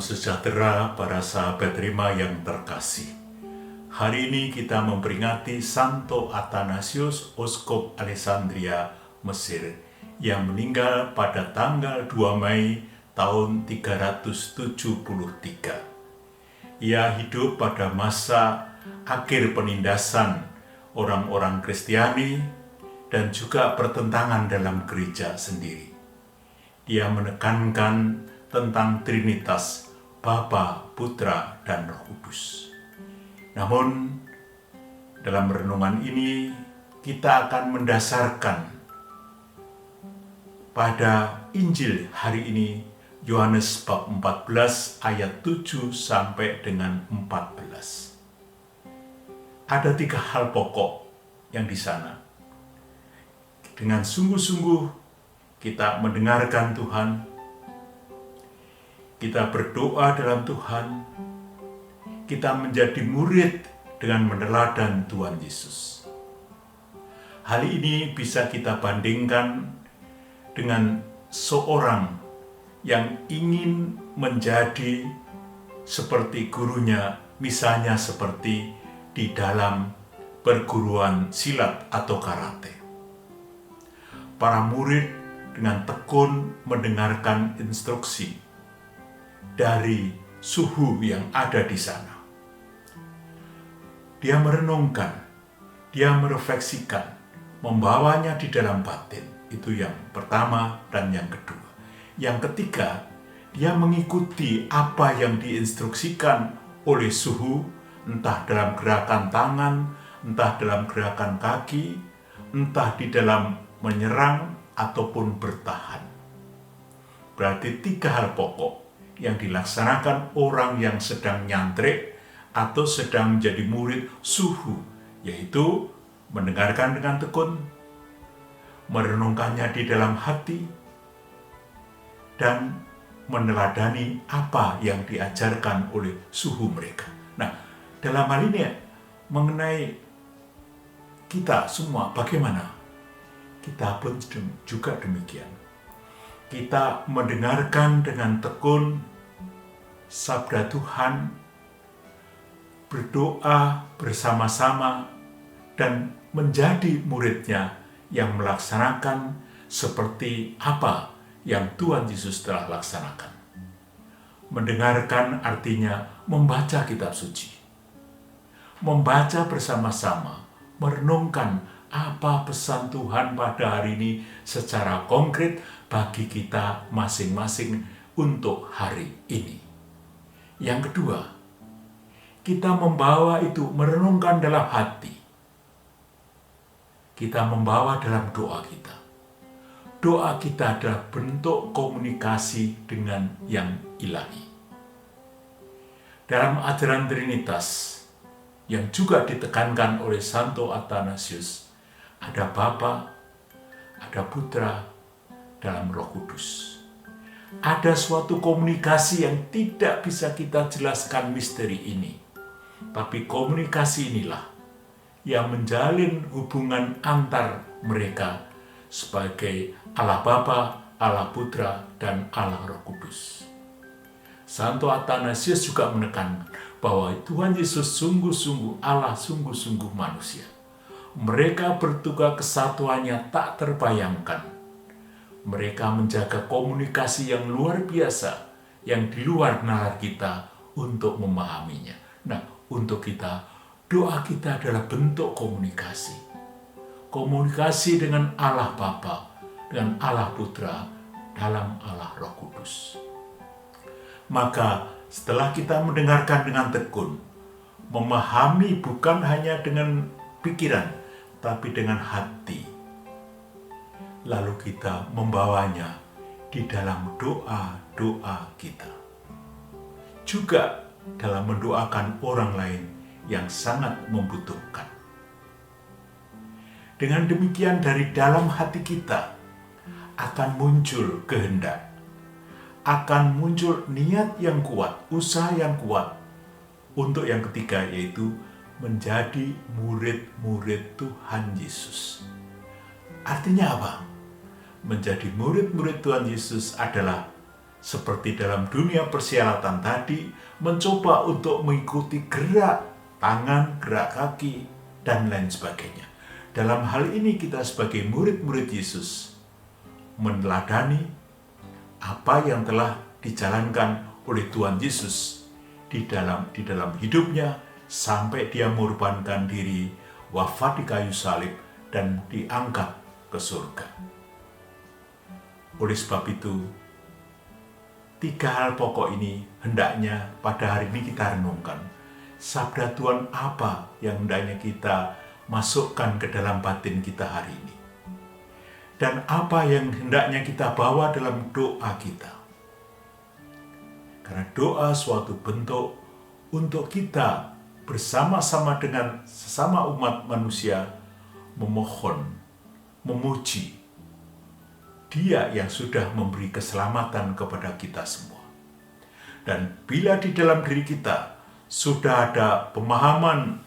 Salam sejahtera para sahabat Rema yang terkasih. Hari ini kita memperingati Santo Athanasius, Uskup Alessandria, Mesir, yang meninggal pada tanggal 2 Mei tahun 373. Ia hidup pada masa akhir penindasan orang-orang Kristiani dan juga pertentangan dalam gereja sendiri. Dia menekankan tentang Trinitas, Bapa, Putra, dan Roh Kudus. Namun, dalam renungan ini, kita akan mendasarkan pada Injil hari ini, Yohanes bab 14 ayat 7 sampai dengan 14. Ada 3 hal pokok yang di sana. Dengan sungguh-sungguh kita mendengarkan Tuhan, kita berdoa dalam Tuhan, kita menjadi murid dengan meneladan Tuhan Yesus. Hal ini bisa kita bandingkan dengan seorang yang ingin menjadi seperti gurunya, misalnya seperti di dalam perguruan silat atau karate. Para murid dengan tekun mendengarkan instruksi dari suhu yang ada di sana. Dia merenungkan, dia merefleksikan, membawanya di dalam batin. Itu yang pertama dan yang kedua. Yang ketiga, dia mengikuti apa yang diinstruksikan oleh suhu, entah dalam gerakan tangan, entah dalam gerakan kaki, entah di dalam menyerang ataupun bertahan. Berarti 3 hal pokok yang dilaksanakan orang yang sedang nyantrik atau sedang menjadi murid suhu, yaitu mendengarkan dengan tekun, merenungkannya di dalam hati, dan meneladani apa yang diajarkan oleh suhu mereka. Nah, dalam hal ini mengenai kita semua, bagaimana? Kita pun juga demikian. Kita mendengarkan dengan tekun sabda Tuhan, berdoa bersama-sama, dan menjadi muridnya yang melaksanakan seperti apa yang Tuhan Yesus telah laksanakan. Mendengarkan artinya membaca kitab suci, membaca bersama-sama, merenungkan apa pesan Tuhan pada hari ini secara konkret bagi kita masing-masing untuk hari ini. Yang kedua, kita membawa itu, merenungkan dalam hati. Kita membawa dalam doa kita. Doa kita adalah bentuk komunikasi dengan yang ilahi. Dalam ajaran Trinitas yang juga ditekankan oleh Santo Athanasius, ada Bapa, ada Putra, dalam Roh Kudus. Ada suatu komunikasi yang tidak bisa kita jelaskan misteri ini. Tapi komunikasi inilah yang menjalin hubungan antar mereka sebagai Allah Bapa, Allah Putra, dan Allah Roh Kudus. Santo Athanasius juga menekankan bahwa Tuhan Yesus sungguh-sungguh Allah, sungguh-sungguh manusia. Mereka bertugas kesatuannya tak terbayangkan. Mereka menjaga komunikasi yang luar biasa, yang di luar nalar kita untuk memahaminya. Nah, untuk kita, doa kita adalah bentuk komunikasi. Komunikasi dengan Allah Bapa, dengan Allah Putra, dalam Allah Roh Kudus. Maka setelah kita mendengarkan dengan tekun, memahami bukan hanya dengan pikiran, tapi dengan hati, lalu kita membawanya di dalam doa-doa kita. Juga dalam mendoakan orang lain yang sangat membutuhkan. Dengan demikian dari dalam hati kita akan muncul kehendak, akan muncul niat yang kuat, usaha yang kuat. Untuk yang ketiga, yaitu menjadi murid-murid Tuhan Yesus. Artinya apa? Menjadi murid-murid Tuhan Yesus adalah seperti dalam dunia persyaratan tadi, mencoba untuk mengikuti gerak tangan, gerak kaki, dan lain sebagainya. Dalam hal ini kita sebagai murid-murid Yesus meneladani apa yang telah dijalankan oleh Tuhan Yesus di dalam hidupnya sampai dia mengorbankan diri, wafat di kayu salib, dan diangkat ke surga. Oleh sebab itu, 3 hal pokok ini hendaknya pada hari ini kita renungkan. Sabda Tuhan apa yang hendaknya kita masukkan ke dalam batin kita hari ini? Dan apa yang hendaknya kita bawa dalam doa kita? Karena doa suatu bentuk untuk kita bersama-sama dengan sesama umat manusia memohon, memuji Dia yang sudah memberi keselamatan kepada kita semua. Dan bila di dalam diri kita sudah ada pemahaman,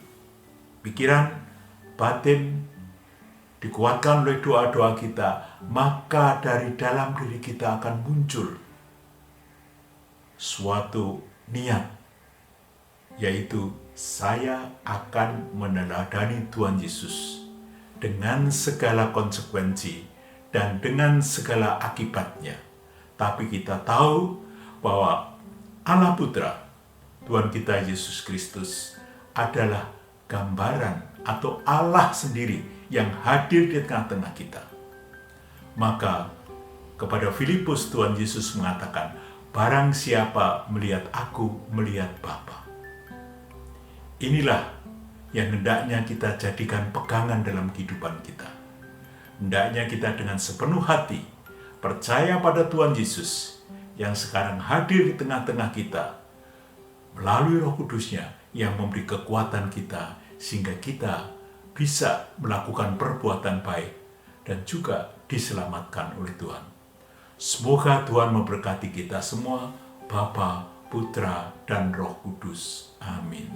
pikiran, batin, dikuatkan oleh doa-doa kita, maka dari dalam diri kita akan muncul suatu niat, yaitu saya akan meneladani Tuhan Yesus dengan segala konsekuensi dan dengan segala akibatnya. Tapi kita tahu bahwa Allah Putra, Tuhan kita Yesus Kristus, adalah gambaran atau Allah sendiri yang hadir di tengah-tengah kita. Maka kepada Filipus Tuhan Yesus mengatakan, barang siapa melihat aku, melihat Bapa. Inilah yang hendaknya kita jadikan pegangan dalam kehidupan kita. Hendaknya kita dengan sepenuh hati percaya pada Tuhan Yesus yang sekarang hadir di tengah-tengah kita melalui Roh Kudus-Nya yang memberi kekuatan kita sehingga kita bisa melakukan perbuatan baik dan juga diselamatkan oleh Tuhan. Semoga Tuhan memberkati kita semua, Bapa, Putra, dan Roh Kudus. Amin.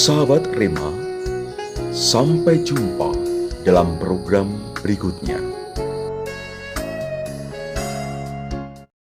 Sahabat Rema, sampai jumpa dalam program berikutnya.